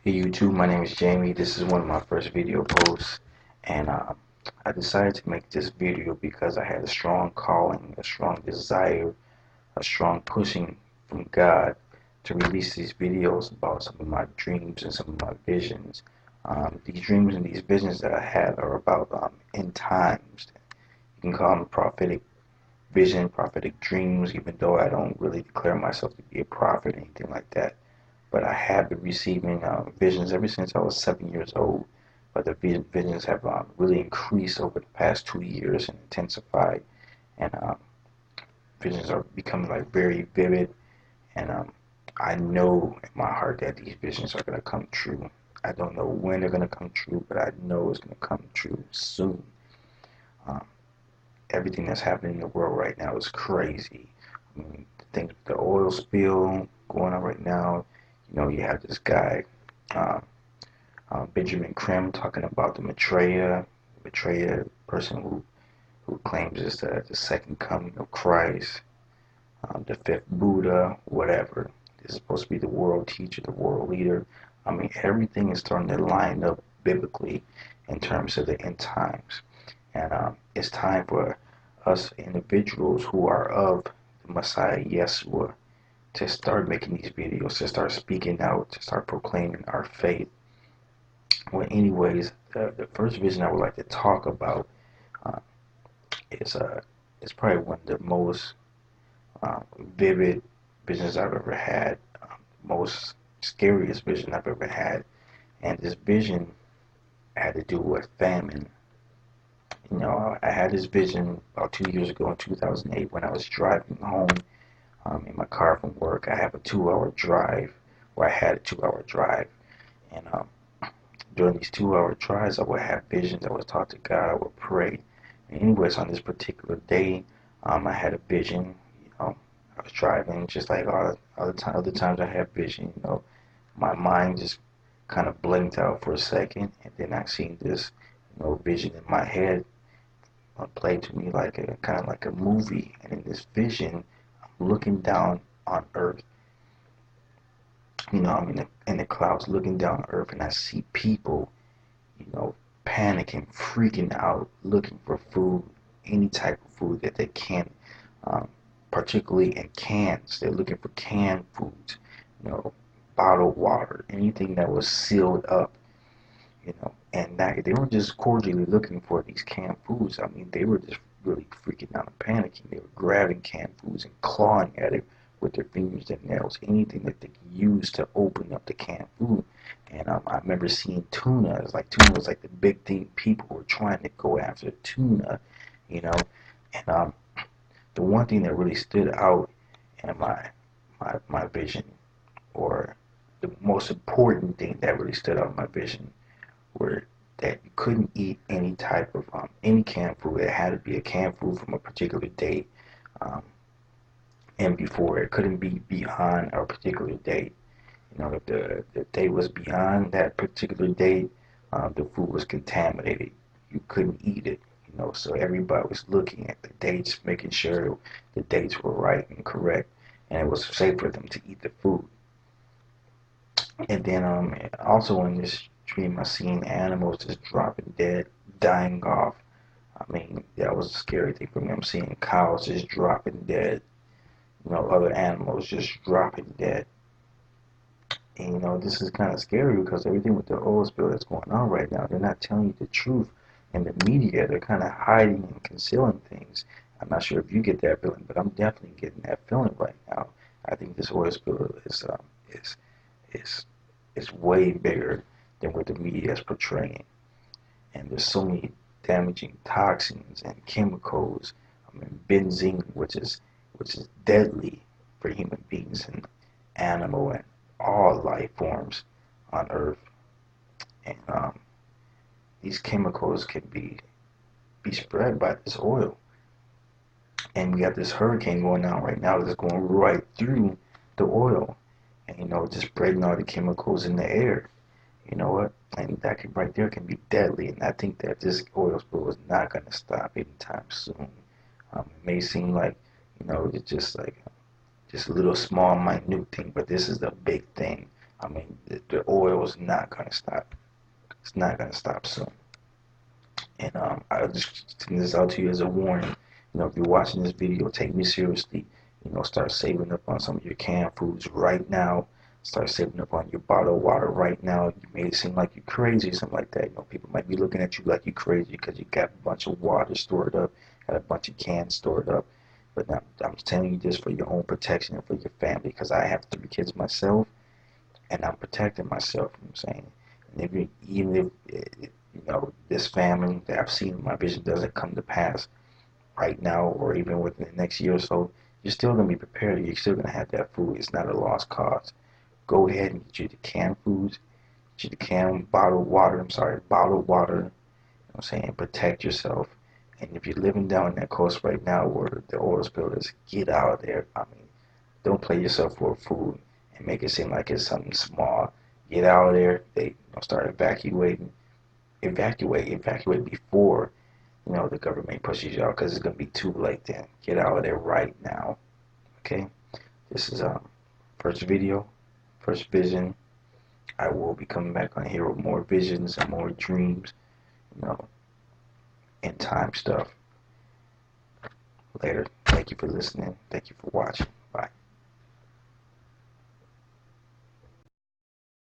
Hey YouTube, my name is Jamie. This is one of my first video posts, and I decided to make this video because I had a strong calling, a strong desire, a strong pushing from God to release these videos about some of my dreams and some of my visions. These dreams and these visions that I had are about end times. You can call them prophetic vision, prophetic dreams, even though I don't really declare myself to be a prophet or anything like that. But I have been receiving visions ever since I was 7 years old. But the visions have really increased over the past 2 years and intensified. And visions are becoming like very vivid. And I know in my heart that these visions are going to come true. I don't know when they're going to come true, but I know it's going to come true soon. Um, Everything that's happening in the world right now is crazy. I mean, the oil spill going on right now. You know, you have this guy, uh, Benjamin Krim, talking about the Maitreya person who claims it's the second coming of Christ, the fifth Buddha, whatever. This is supposed to be the world teacher, the world leader. I mean, everything is starting to line up biblically in terms of the end times. And it's time for us individuals who are of the Messiah Yeshua to start making these videos, to start speaking out, to start proclaiming our faith. Well, anyways, the first vision I would like to talk about uh, is it's probably one of the most vivid visions I've ever had, most scariest vision I've ever had, and this vision had to do with famine. You know, I had this vision about 2 years ago in 2008 when I was driving home in my car from work. I have a 2 hour drive, or I had a 2 hour drive, and during these 2 hour drives, I would have visions. I would talk to God. I would pray. And anyways, on this particular day, I had a vision. You know, I was driving just like all the time. Other times I have vision. You know, my mind just kind of blinked out for a second, and then I seen this, vision in my head played to me like a kind of like a movie. And in this vision, I'm looking down on Earth. You know, I'm in the clouds looking down on Earth, and I see people, you know, panicking, freaking out, looking for food, any type of food that they can, um, particularly in cans. They're looking for canned foods, you know, bottled water, anything that was sealed up, and that they were just cordially looking for these canned foods. I mean, they were just really freaking out and panicking. They were grabbing canned foods and clawing at it with their fingers and nails, anything that they could use to open up the canned food. And I remember seeing tuna. It's like tuna was like the big thing. People were trying to go after tuna, you know. And the one thing that really stood out in my vision, or the most important thing that really stood out in my vision, were that you couldn't eat any type of any canned food. It had to be a canned food from a particular date, um, and before it couldn't be beyond a particular date. You know, if the date was beyond that particular date, the food was contaminated. You couldn't eat it. You know, so everybody was looking at the dates, making sure the dates were right and correct, and it was safe for them to eat the food. And then also in this dream, I seen animals just dropping dead, dying off. I mean, that was a scary thing for me. I'm seeing cows just dropping dead. You know, other animals just dropping dead. And, this is kind of scary because everything with the oil spill that's going on right now, they're not telling you the truth. In the media, they're kind of hiding and concealing things. I'm not sure if you get that feeling, but I'm definitely getting that feeling right now. I think this oil spill is is is way bigger than what the media is portraying. And there's so many damaging toxins and chemicals. I mean, benzene, which is deadly for human beings and animal and all life forms on Earth. And these chemicals can be spread by this oil. And we got this hurricane going on right now that's going right through the oil, and just spreading all the chemicals in the air. You know what? And that can right there can be deadly. And I think that this oil spill is not going to stop anytime soon. It may seem like it's just like just a little small minute thing, but this is the big thing. I mean, the oil is not gonna stop. It's not gonna stop soon. And I just send this out to you as a warning. If you're watching this video, take me seriously. Start saving up on some of your canned foods right now. Start saving up on your bottled water right now. You may seem like you're crazy or something like that. People might be looking at you like you're crazy because you got a bunch of water stored up, got a bunch of cans stored up. But I'm telling you this for your own protection and for your family, because I have 3 kids myself, and I'm protecting myself. You know what I'm saying? And even if this famine that I've seen in my vision doesn't come to pass right now, or even within the next year or so, you're still gonna be prepared. You're still gonna have that food. It's not a lost cause. Go ahead and get you the canned foods, get you the canned bottled water. I'm sorry, bottled water. You know what I'm saying? Protect yourself. And if you're living down that coast right now where the oil spill is, get out of there. I mean, don't play yourself for food and make it seem like it's something small. Get out of there. They start evacuating. Evacuate before the government pushes you out, because it's gonna be too late then. Get out of there right now. Okay. This is first video, first vision. I will be coming back on here with more visions and more dreams, you know, end time stuff later. Thank you for listening. Thank you for watching.